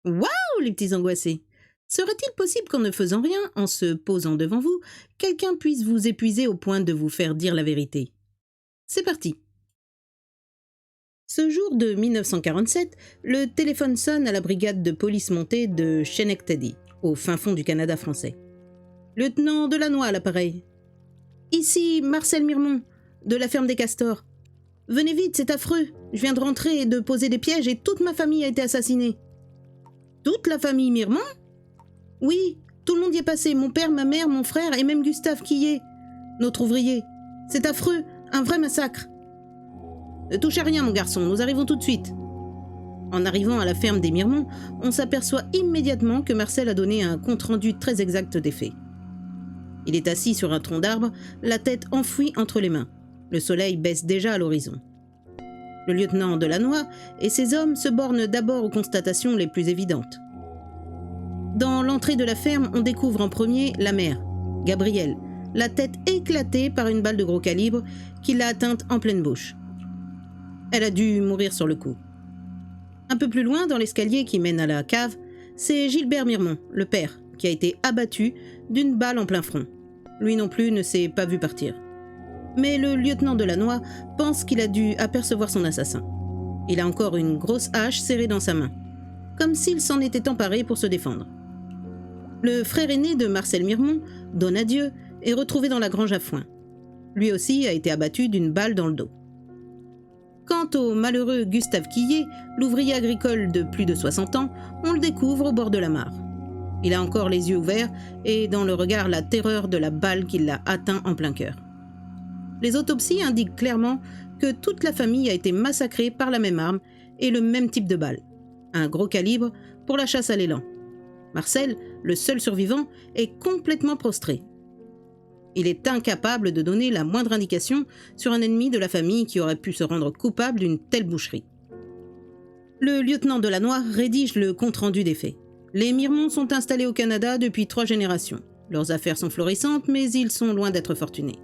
Waouh, les petits angoissés! Serait-il possible qu'en ne faisant rien, en se posant devant vous, quelqu'un puisse vous épuiser au point de vous faire dire la vérité? C'est parti. Ce jour de 1947, le téléphone sonne à la brigade de police montée de Schenectady, au fin fond du Canada français. Lieutenant Delannoy à l'appareil. Ici Marcel Mirmont, de la ferme des Castors. Venez vite, c'est affreux. Je viens de rentrer et de poser des pièges et toute ma famille a été assassinée. Toute la famille Mirmont? Oui, tout le monde y est passé, mon père, ma mère, mon frère et même Gustave Quillet, notre ouvrier. C'est affreux, un vrai massacre. Ne touchez à rien, mon garçon, nous arrivons tout de suite. En arrivant à la ferme des Mirmont, on s'aperçoit immédiatement que Marcel a donné un compte-rendu très exact des faits. Il est assis sur un tronc d'arbre, la tête enfouie entre les mains. Le soleil baisse déjà à l'horizon. Le lieutenant Delannoy et ses hommes se bornent d'abord aux constatations les plus évidentes. Dans l'entrée de la ferme, on découvre en premier la mère, Gabrielle, la tête éclatée par une balle de gros calibre qui l'a atteinte en pleine bouche. Elle a dû mourir sur le coup. Un peu plus loin, dans l'escalier qui mène à la cave, c'est Gilbert Mirmont, le père, qui a été abattu d'une balle en plein front. Lui non plus ne s'est pas vu partir. Mais le lieutenant Delannoy pense qu'il a dû apercevoir son assassin. Il a encore une grosse hache serrée dans sa main, comme s'il s'en était emparé pour se défendre. Le frère aîné de Marcel Mirmont, Donadieu, est retrouvé dans la grange à foin. Lui aussi a été abattu d'une balle dans le dos. Quant au malheureux Gustave Quillet, l'ouvrier agricole de plus de 60 ans, on le découvre au bord de la mare. Il a encore les yeux ouverts et dans le regard la terreur de la balle qui l'a atteint en plein cœur. Les autopsies indiquent clairement que toute la famille a été massacrée par la même arme et le même type de balle, un gros calibre pour la chasse à l'élan. Marcel, le seul survivant, est complètement prostré. Il est incapable de donner la moindre indication sur un ennemi de la famille qui aurait pu se rendre coupable d'une telle boucherie. Le lieutenant Delannoy rédige le compte-rendu des faits. Les Mirmont sont installés au Canada depuis 3 générations. Leurs affaires sont florissantes, mais ils sont loin d'être fortunés.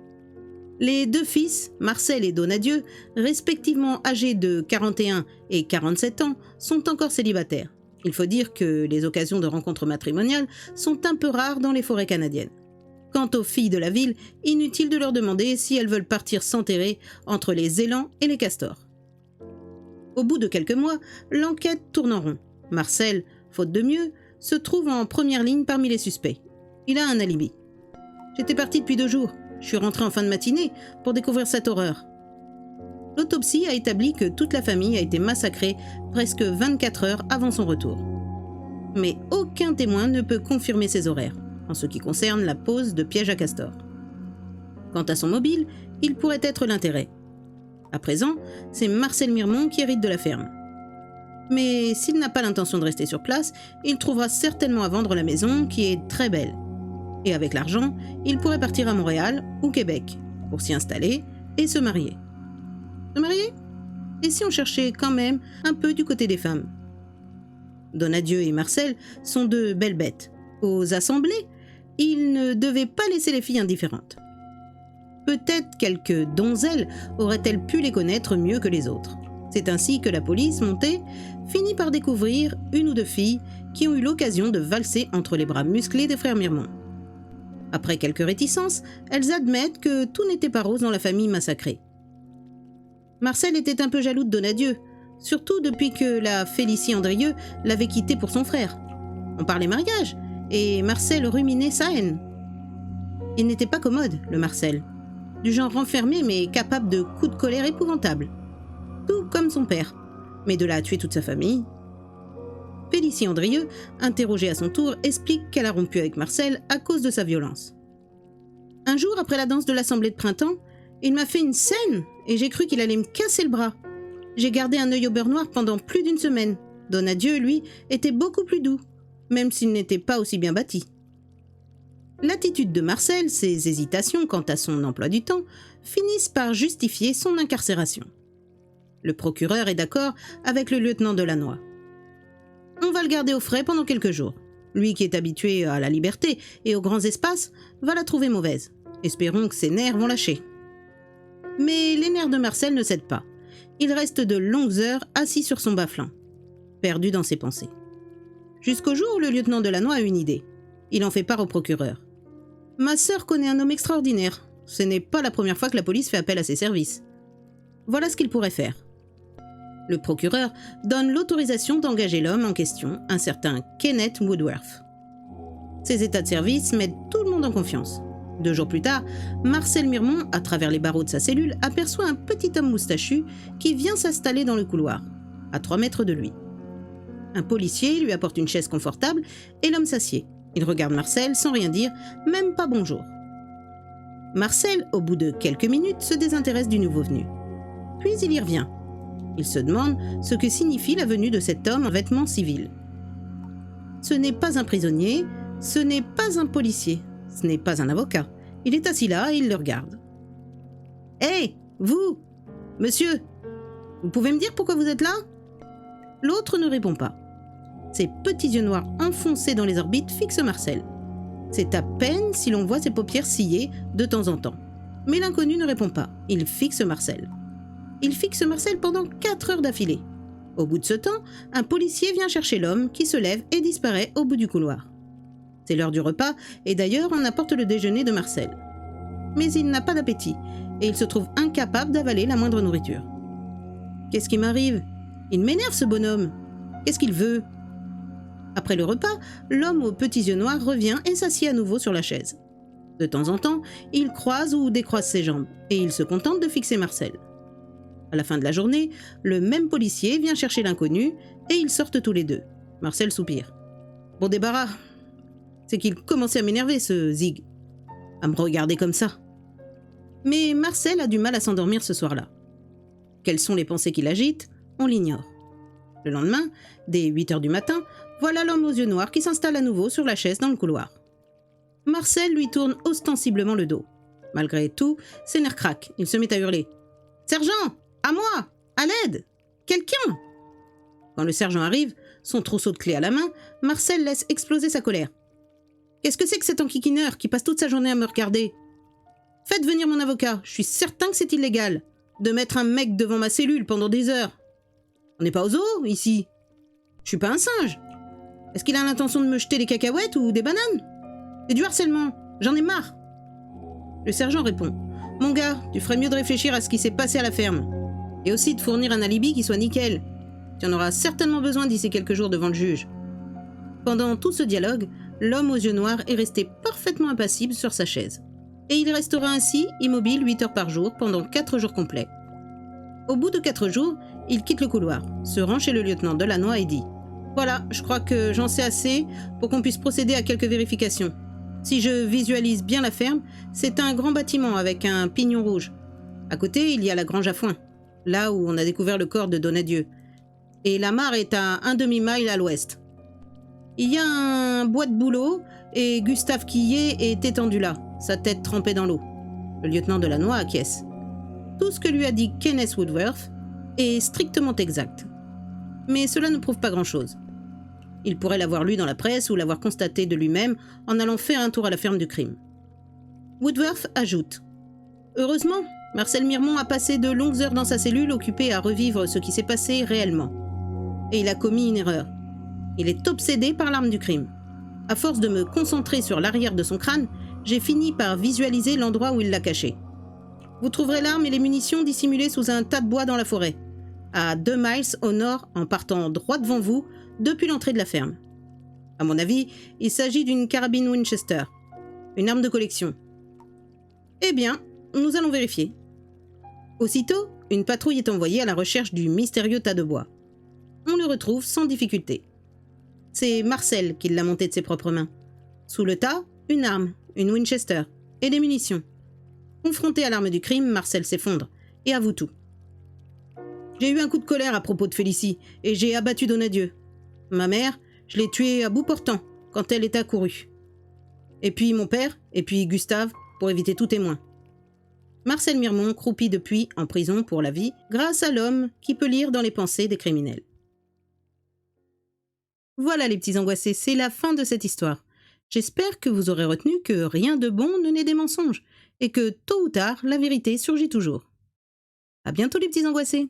Les 2 fils, Marcel et Donadieu, respectivement âgés de 41 et 47 ans, sont encore célibataires. Il faut dire que les occasions de rencontres matrimoniales sont un peu rares dans les forêts canadiennes. Quant aux filles de la ville, inutile de leur demander si elles veulent partir s'enterrer entre les élans et les castors. Au bout de quelques mois, l'enquête tourne en rond. Marcel, faute de mieux, se trouve en première ligne parmi les suspects. Il a un alibi. « J'étais parti depuis 2 jours. Je suis rentré en fin de matinée pour découvrir cette horreur. » L'autopsie a établi que toute la famille a été massacrée presque 24 heures avant son retour. Mais aucun témoin ne peut confirmer ces horaires, en ce qui concerne la pose de pièges à castor. Quant à son mobile, il pourrait être l'intérêt. À présent, c'est Marcel Mirmont qui hérite de la ferme. Mais s'il n'a pas l'intention de rester sur place, il trouvera certainement à vendre la maison qui est très belle. Et avec l'argent, il pourrait partir à Montréal ou Québec pour s'y installer et se marier. Se marier? Et si on cherchait quand même un peu du côté des femmes? Donadieu et Marcel sont 2 belles bêtes. Aux assemblées, ils ne devaient pas laisser les filles indifférentes. Peut-être quelques donzelles auraient-elles pu les connaître mieux que les autres. C'est ainsi que la police montée finit par découvrir 1 ou 2 filles qui ont eu l'occasion de valser entre les bras musclés des frères Mirmont. Après quelques réticences, elles admettent que tout n'était pas rose dans la famille massacrée. Marcel était un peu jaloux de Donadieu, surtout depuis que la Félicie Andrieux l'avait quitté pour son frère. On parlait mariage, et Marcel ruminait sa haine. Il n'était pas commode, le Marcel. Du genre renfermé mais capable de coups de colère épouvantables. Tout comme son père, mais de là à tuer toute sa famille. Félicie Andrieux, interrogée à son tour, explique qu'elle a rompu avec Marcel à cause de sa violence. Un jour, après la danse de l'Assemblée de printemps, il m'a fait une scène et j'ai cru qu'il allait me casser le bras. J'ai gardé un œil au beurre noir pendant plus d'1 semaine. Donadieu, lui, était beaucoup plus doux, même s'il n'était pas aussi bien bâti. L'attitude de Marcel, ses hésitations quant à son emploi du temps, finissent par justifier son incarcération. Le procureur est d'accord avec le lieutenant Delannoy. On va le garder au frais pendant quelques jours. Lui qui est habitué à la liberté et aux grands espaces, va la trouver mauvaise. Espérons que ses nerfs vont lâcher. Mais les nerfs de Marcel ne cèdent pas. Il reste de longues heures assis sur son bas-flanc, perdu dans ses pensées. Jusqu'au jour où le lieutenant Delannoy a une idée. Il en fait part au procureur. « Ma sœur connaît un homme extraordinaire. Ce n'est pas la première fois que la police fait appel à ses services. Voilà ce qu'il pourrait faire. » Le procureur donne l'autorisation d'engager l'homme en question, un certain Kenneth Woodworth. Ses états de service mettent tout le monde en confiance. 2 jours plus tard, Marcel Mirmont, à travers les barreaux de sa cellule, aperçoit un petit homme moustachu qui vient s'installer dans le couloir, à 3 mètres de lui. Un policier lui apporte une chaise confortable et l'homme s'assied. Il regarde Marcel sans rien dire, même pas bonjour. Marcel, au bout de quelques minutes, se désintéresse du nouveau venu. Puis il y revient. Il se demande ce que signifie la venue de cet homme en vêtements civils. Ce n'est pas un prisonnier, ce n'est pas un policier, ce n'est pas un avocat. Il est assis là et il le regarde. « Hé, vous, monsieur, vous pouvez me dire pourquoi vous êtes là ?» L'autre ne répond pas. Ses petits yeux noirs enfoncés dans les orbites fixent Marcel. C'est à peine si l'on voit ses paupières sciller de temps en temps. Mais l'inconnu ne répond pas. Il fixe Marcel. Il fixe Marcel pendant 4 heures d'affilée. Au bout de ce temps, un policier vient chercher l'homme qui se lève et disparaît au bout du couloir. C'est l'heure du repas et d'ailleurs on apporte le déjeuner de Marcel. Mais il n'a pas d'appétit et il se trouve incapable d'avaler la moindre nourriture. « Qu'est-ce qui m'arrive ? Il m'énerve ce bonhomme. Qu'est-ce qu'il veut ?» Après le repas, l'homme aux petits yeux noirs revient et s'assied à nouveau sur la chaise. De temps en temps, il croise ou décroise ses jambes et il se contente de fixer Marcel. À la fin de la journée, le même policier vient chercher l'inconnu et ils sortent tous les deux. Marcel soupire. « Bon débarras. C'est qu'il commençait à m'énerver, ce zig. À me regarder comme ça. » Mais Marcel a du mal à s'endormir ce soir-là. Quelles sont les pensées qui l'agitent ? On l'ignore. Le lendemain, dès 8 heures du matin, voilà l'homme aux yeux noirs qui s'installe à nouveau sur la chaise dans le couloir. Marcel lui tourne ostensiblement le dos. Malgré tout, ses nerfs craquent. Il se met à hurler. « Sergent ! À moi ! À l'aide ! Quelqu'un !» Quand le sergent arrive, son trousseau de clés à la main, Marcel laisse exploser sa colère. « Qu'est-ce que c'est que cet enquiquineur qui passe toute sa journée à me regarder ? Faites venir mon avocat, je suis certain que c'est illégal de mettre un mec devant ma cellule pendant des heures. On n'est pas au zoo, ici. Je suis pas un singe. Est-ce qu'il a l'intention de me jeter des cacahuètes ou des bananes ? C'est du harcèlement, j'en ai marre. » Le sergent répond. « Mon gars, tu ferais mieux de réfléchir à ce qui s'est passé à la ferme. Et aussi de fournir un alibi qui soit nickel. Tu en auras certainement besoin d'ici quelques jours devant le juge. » Pendant tout ce dialogue, l'homme aux yeux noirs est resté parfaitement impassible sur sa chaise. Et il restera ainsi immobile 8 heures par jour pendant 4 jours complets. Au bout de 4 jours, il quitte le couloir, se rend chez le lieutenant Delannoy et dit « Voilà, je crois que j'en sais assez pour qu'on puisse procéder à quelques vérifications. Si je visualise bien la ferme, c'est un grand bâtiment avec un pignon rouge. À côté, il y a la grange à foin, là où on a découvert le corps de Donadieu. Et la mare est à un demi-mile à l'ouest. Il y a un bois de bouleau et Gustave Quillet est étendu là, sa tête trempée dans l'eau. » Le lieutenant Delannoy acquiesce. Tout ce que lui a dit Kenneth Woodworth est strictement exact. Mais cela ne prouve pas grand-chose. Il pourrait l'avoir lu dans la presse ou l'avoir constaté de lui-même en allant faire un tour à la ferme du crime. Woodworth ajoute « Heureusement, Marcel Mirmont a passé de longues heures dans sa cellule occupé à revivre ce qui s'est passé réellement. Et il a commis une erreur. Il est obsédé par l'arme du crime. À force de me concentrer sur l'arrière de son crâne, j'ai fini par visualiser l'endroit où il l'a cachée. Vous trouverez l'arme et les munitions dissimulées sous un tas de bois dans la forêt, à 2 miles au nord en partant droit devant vous depuis l'entrée de la ferme. À mon avis, il s'agit d'une carabine Winchester, une arme de collection. Eh bien, nous allons vérifier. » Aussitôt, une patrouille est envoyée à la recherche du mystérieux tas de bois. On le retrouve sans difficulté. C'est Marcel qui l'a monté de ses propres mains. Sous le tas, une arme, une Winchester et des munitions. Confronté à l'arme du crime, Marcel s'effondre et avoue tout. « J'ai eu un coup de colère à propos de Félicie et j'ai abattu Donadieu. Ma mère, je l'ai tuée à bout portant quand elle est accourue. Et puis mon père, et puis Gustave, pour éviter tout témoin. » Marcel Mirmont croupit depuis en prison pour la vie grâce à l'homme qui peut lire dans les pensées des criminels. Voilà les petits angoissés, c'est la fin de cette histoire. J'espère que vous aurez retenu que rien de bon ne naît des mensonges et que tôt ou tard, la vérité surgit toujours. À bientôt les petits angoissés.